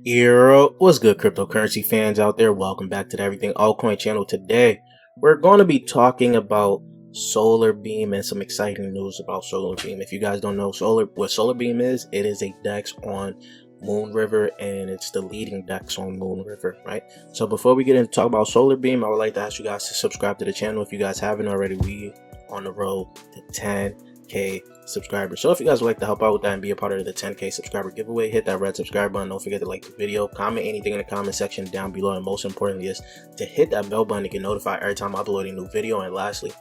Yo, what's good, cryptocurrency fans out there? Welcome back to the Everything Altcoin channel. Today, we're going to be talking about Solarbeam and some exciting news about Solarbeam. If you guys don't know what Solarbeam is, it is a DEX on Moonriver, and it's the leading DEX on Moonriver, right? So before we get into talk about Solarbeam, I would like to ask you guys to subscribe to the channel if you guys haven't already. We on the road to 10K subscribers. So if you guys would like to help out with that and be a part of the 10K subscriber giveaway, hit that red subscribe button. Don't forget to like the video, comment anything in the comment section down below, and most importantly is to hit that bell button to get notified every time I upload a new video. And lastly,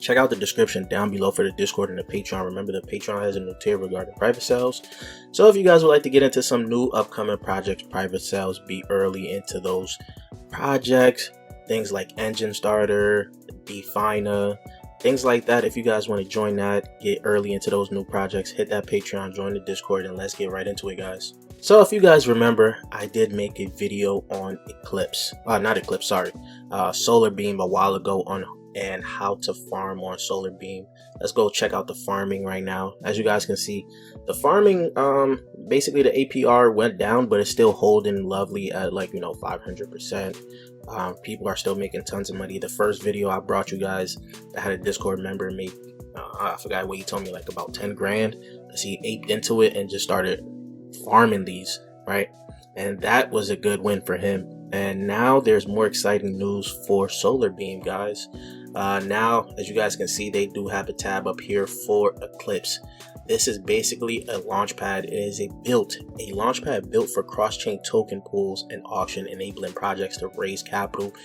check out the description down below for the Discord and the Patreon. Remember, the Patreon has a new tier regarding private sales. So if you guys would like to get into some new upcoming projects, private sales, be early into those projects, things like Engine Starter, Defina, things like that. If you guys want to join that, get early into those new projects, hit that Patreon, join the Discord, and let's get right into it, guys. So if you guys remember, I did make a video on Solarbeam a while ago on and how to farm on Solarbeam. Let's go check out the farming right now. As you guys can see, the farming, basically the APR went down, but it's still holding lovely at 500%. People are still making tons of money. The first video I brought you guys that had a Discord member make, I forgot what he told me, like about 10 grand. He aped into it and just started farming these, right? And that was a good win for him. And now there's more exciting news for Solarbeam, guys. Now, as you guys can see, they do have a tab up here for Eclipse. This is basically a launchpad. It is a launchpad built for cross-chain token pools and auction, enabling projects to raise capital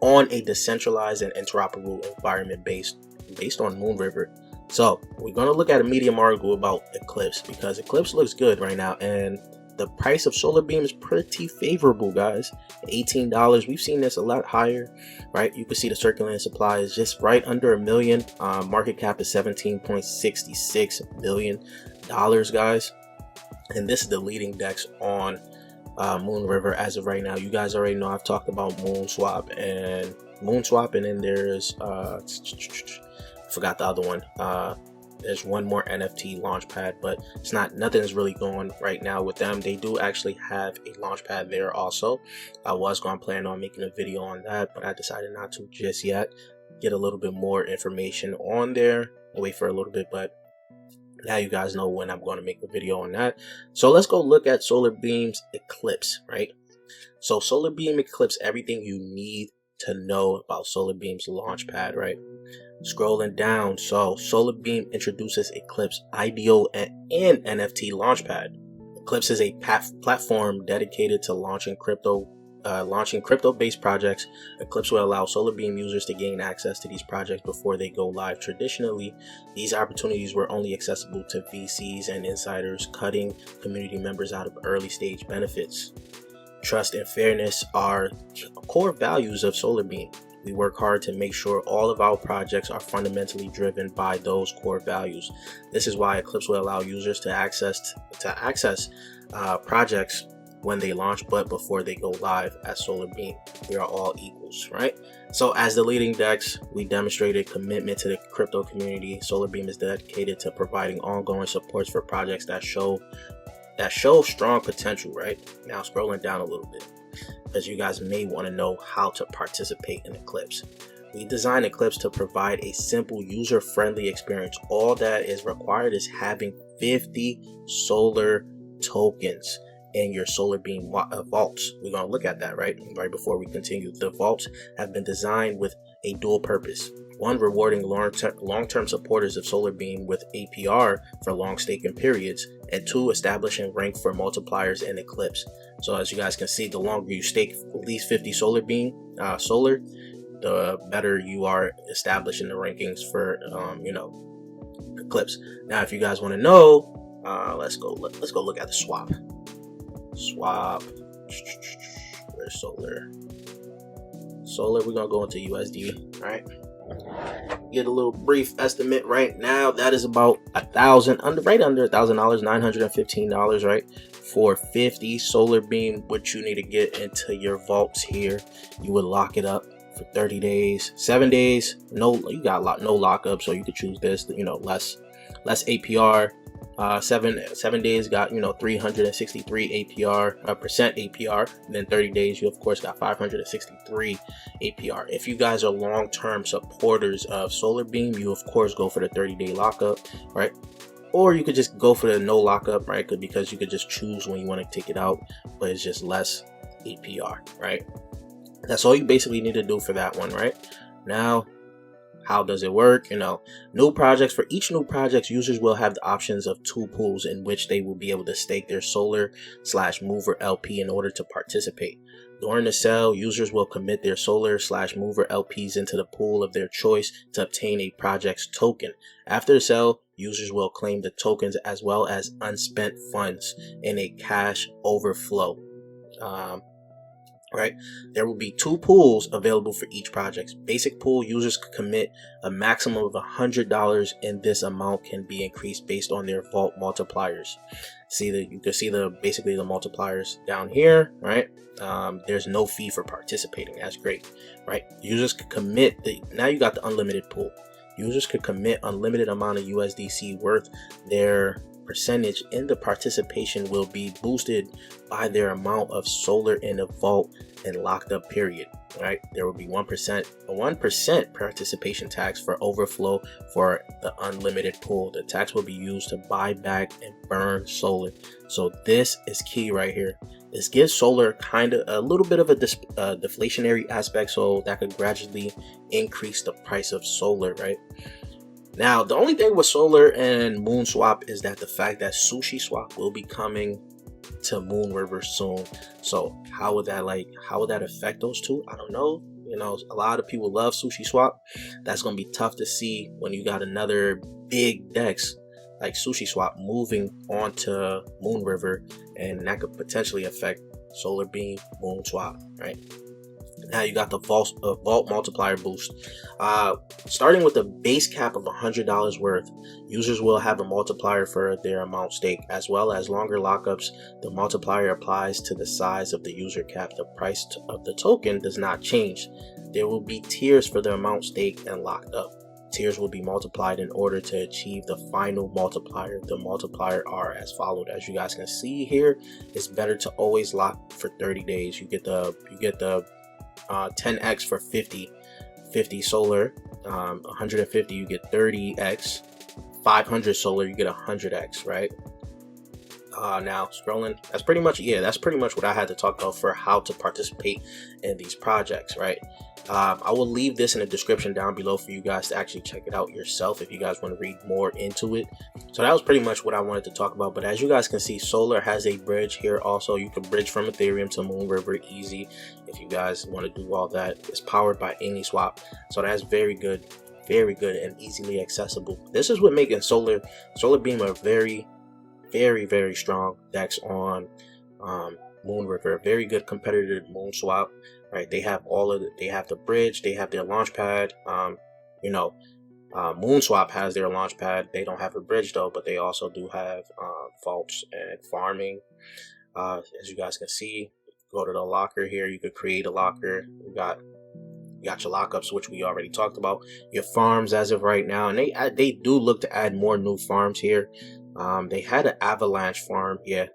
on a decentralized and interoperable environment based on Moonriver. So we're going to look at a Medium article about Eclipse because Eclipse looks good right now, and the price of Solarbeam is pretty favorable, guys. $18. We've seen this a lot higher, right? You can see the circulating supply is just right under $1 million. Market cap is $17.66 billion, guys. And this is the leading DEX on Moonriver as of right now. You guys already know I've talked about Moonswap, and then there's I forgot the other one. There's one more NFT launchpad, but nothing's really going right now with them. They do actually have a launchpad there also. I was going to plan on making a video on that, but I decided not to just yet. Get a little bit more information on there. I'll wait for a little bit, but now you guys know when I'm going to make a video on that. So let's go look at Solarbeam's Eclipse, right? So Solarbeam Eclipse, everything you need to know about Solarbeam's launchpad, right? Scrolling down, so Solarbeam introduces Eclipse IDO and NFT launchpad. Eclipse is a platform dedicated to launching crypto-based projects. Eclipse will allow Solarbeam users to gain access to these projects before they go live. Traditionally, these opportunities were only accessible to VCs and insiders, cutting community members out of early stage benefits. Trust and fairness are core values of Solarbeam. We work hard to make sure all of our projects are fundamentally driven by those core values. This is why Eclipse will allow users to access projects when they launch, but before they go live at Solarbeam. We are all equals, right? So as the leading DEX, we demonstrated commitment to the crypto community. Solarbeam is dedicated to providing ongoing supports for projects that show strong potential, right? Now scrolling down a little bit, because you guys may want to know how to participate in Eclipse. We designed Eclipse to provide a simple, user-friendly experience. All that is required is having 50 Solar tokens in your Solarbeam vaults. We're going to look at that right before we continue. The vaults have been designed with a dual purpose. One, rewarding long-term supporters of Solarbeam with APR for long staking periods, and two, establishing rank for multipliers in Eclipse. So as you guys can see, the longer you stake at least 50 Solar, the better you are establishing the rankings for Eclipse. Now, if you guys want to know, let's go look at the swap. Where's Solar? We're gonna go into USD. All right. Get a little brief estimate right now. That is about right under $1,000, $915, right? For 50 Solarbeam, what you need to get into your vaults here, you would lock it up for 30 days, 7 days. No, you got no lockup, so you could choose this, less APR. Seven days got 363 APR percent APR. And then 30 days you of course got 563 APR. If you guys are long-term supporters of Solarbeam, you of course go for the 30-day lockup, right? Or you could just go for the no lockup, right? Because you could just choose when you want to take it out, but it's just less APR, right? That's all you basically need to do for that one, right? Now, how does it work? New projects. For each new project, users will have the options of 2 pools in which they will be able to stake their Solar/Mover LP in order to participate. During the sale, users will commit their Solar/Mover LPs into the pool of their choice to obtain a project's token. After the sale, users will claim the tokens as well as unspent funds in a cash overflow. Right, there will be 2 pools available for each project. Basic pool, users can commit a maximum of $100, and this amount can be increased based on their vault multipliers. You can see basically the multipliers down here, right? There's no fee for participating. That's great, right? Users can commit now you got the unlimited pool. Users could commit unlimited amount of USDC worth. Their percentage in the participation will be boosted by their amount of solar in the vault and locked up period, right? There will be 1% participation tax for overflow for the unlimited pool. The tax will be used to buy back and burn solar. So this is key right here. This gives solar kind of a little bit of a deflationary aspect, so that could gradually increase the price of solar, right? Now, the only thing with Solar and Moon Swap is that the fact that Sushi Swap will be coming to Moonriver'S soon. So how would that affect those two? I don't know. A lot of people love Sushi Swap. That's going to be tough to see when you got another big DEX like Sushi Swap moving onto Moonriver, and that could potentially affect Solarbeam, Moon Swap, right? Now you got the vault multiplier boost. Starting with a base cap of $100 worth, users will have a multiplier for their amount staked, as well as longer lockups. The multiplier applies to the size of the user cap. The price of the token does not change. There will be tiers for the amount staked and locked up. Tiers will be multiplied in order to achieve the final multiplier. The multiplier are as followed. As you guys can see here, it's better to always lock for 30 days. You get the 10x for 50 solar, 150 you get 30x, 500 solar you get 100x, right? Now scrolling, that's pretty much what I had to talk about for how to participate in these projects, right? I will leave this in the description down below for you guys to actually check it out yourself if you guys want to read more into it. So that was pretty much what I wanted to talk about. But as you guys can see, Solar has a bridge here. Also, you can bridge from Ethereum to Moonriver easy if you guys want to do all that. It's powered by AnySwap, so that's very good and easily accessible. This is what making Solarbeam a very strong DEX on Moonriver. Very good competitor to Moonswap, right? They have they have the bridge, they have their launchpad. Moonswap has their launchpad. They don't have a bridge though, but they also do have vaults and farming. As you guys can see, go to the locker here. You could create a locker. You got your lockups, which we already talked about. Your farms as of right now, and they do look to add more new farms here. They had an avalanche farm. Yeah,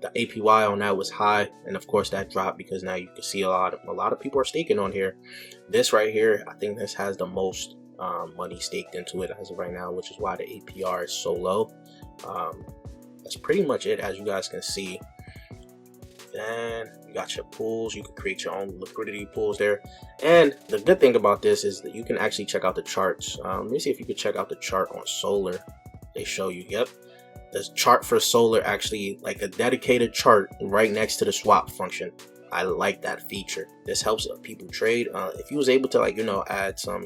the APY on that was high, and of course that dropped because now you can see a lot of people are staking on here. This right here, I think this has the most money staked into it as of right now, which is why the APR is so low. That's pretty much it, as you guys can see. Then you got your pools. You can create your own liquidity pools there. And the good thing about this is that you can actually check out the charts. Let me see if you can check out the chart on Solar. They show you, yep, the chart for Solar, actually like a dedicated chart right next to the swap function. I like that feature. This helps people trade. If you was able to add some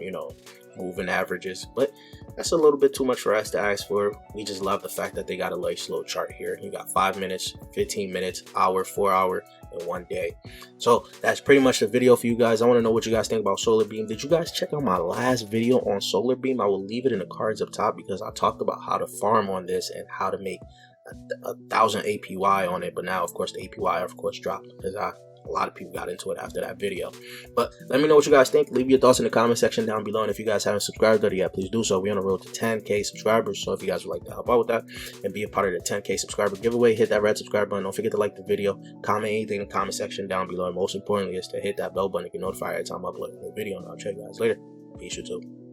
moving averages, but that's a little bit too much for us to ask for. We just love the fact that they got a nice slow chart here. You got 5 minutes, 15 minutes, hour, 4 hour, and 1 day. So that's pretty much the video for you guys. I want to know what you guys think about Solarbeam. Did you guys check out my last video on Solarbeam? I will leave it in the cards up top because I talked about how to farm on this and how to make 1,000 APY on it. But now, of course, the APY of course dropped because I a lot of people got into it after that video. But let me know what you guys think. Leave your thoughts in the comment section down below, and if you guys haven't subscribed already yet, please do so. We're on the road to 10K subscribers, so if you guys would like to help out with that and be a part of the 10K subscriber giveaway, hit that red subscribe button. Don't forget to like the video, comment anything in the comment section down below, and most importantly is to hit that bell button to get notified every time I upload a new video. And I'll check you guys later. Peace, YouTube.